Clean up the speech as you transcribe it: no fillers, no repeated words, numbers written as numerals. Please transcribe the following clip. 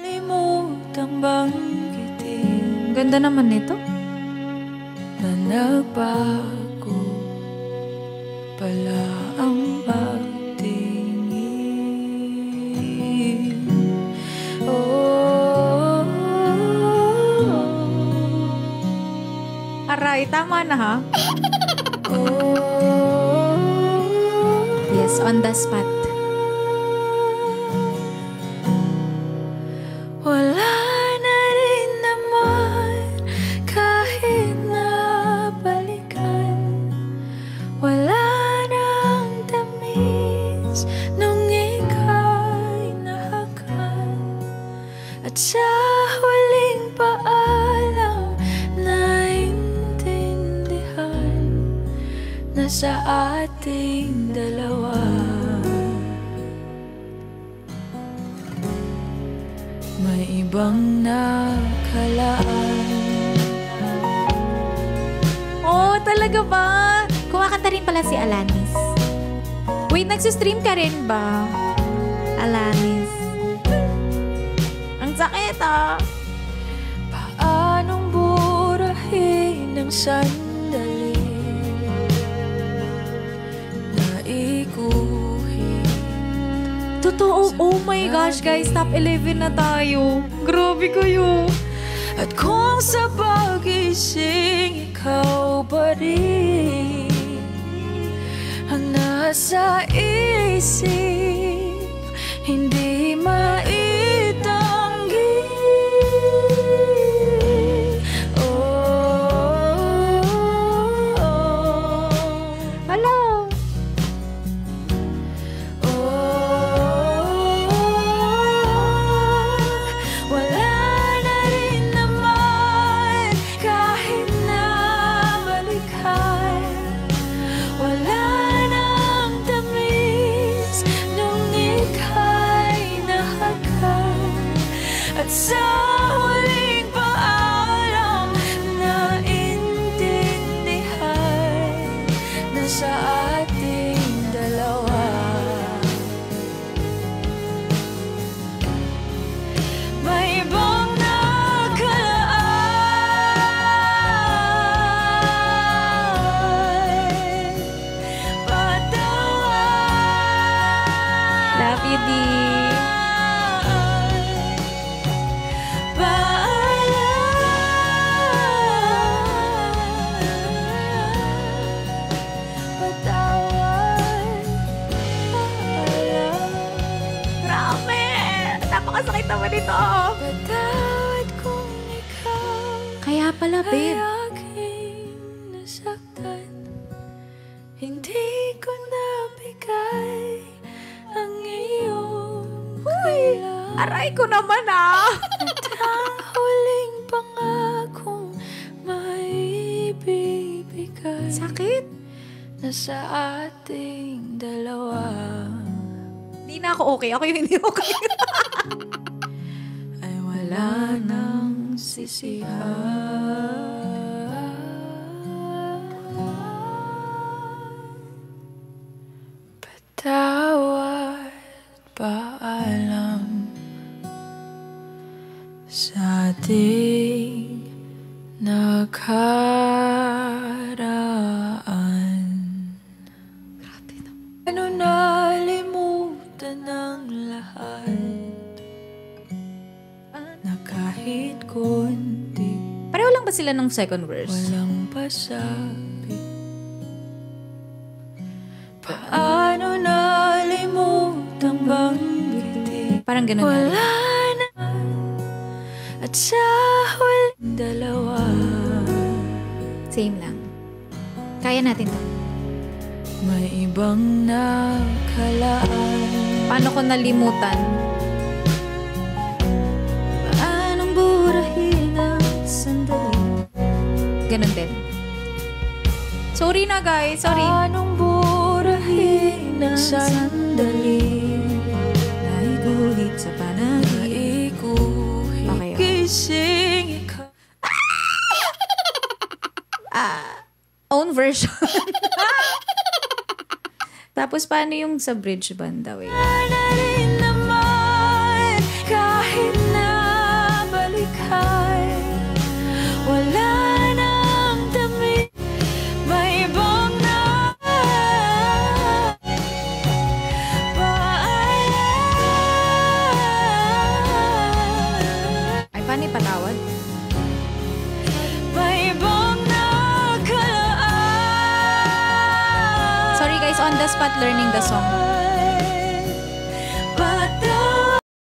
nalimutang banggitin. Ganda naman nito. Na nagbago pala ang pagtingin. Oh, aray, tama na ha? Yes, on the spot. Wala na rin naman kahit nabalikan. Wala nang tamis nung ika'y nahakan. At sa huling paalam naintindihan na sa ating dalawa may ibang nakalaan. Oh, talaga ba? Kumakanta rin pala si Alanis. Wait, nagsistream ka rin ba? Alanis. Ang sakit ah. Paanong burahin ng sandali na ikuhin? Totoo, oh my gosh guys, top 11 na tayo. Grabe kayo. At kung sa pag-ising ikaw pa rin ang nasa isip, hindi maitanggi. Hello. Wala na rin naman kahit nabalikan. Wala nang tamis nung ika'y nahakan. At sa huling paalam naintindihan na sa ating dalawa may ibang nakalaan. Patawad. Love you, D. Grabe! Napakasakit naman ito. Patawad kung ikaw kaya pala, babe, aking nasaktan. Hindi ko nabigay ang iyong kailangan. Aray ko naman ah! At ang huling pangakong maibibigay. Sakit? Na sa ating dalawa. Hindi na ako okay. Ako yung hindi okay. Ay wala nang sisihan. Patawad, paalam sa ating nakaraan. Grabe na. Ano nalimutan ng lahat na kahit konti. Pareho lang ba sila ng second verse? Walang pasabi. Paano nalimutan banggitin? Parang ganun. Wala na. At sa huling dalawa. Same lang. Kaya natin to. May ibang nakalaan. Paano ko nalimutan? Paanong burahin ang sandali? Ganun din. Sorry na guys, sorry. Paanong burahin ang sandali? Naiguhit sa panahit. Okay, gising ikaw. Own version. Tapos, paano yung sa bridge banda? Wait. Kahit na May ibang na ay, paano ipatawad? May ibang nakalaan. Sorry guys, on the spot learning the song.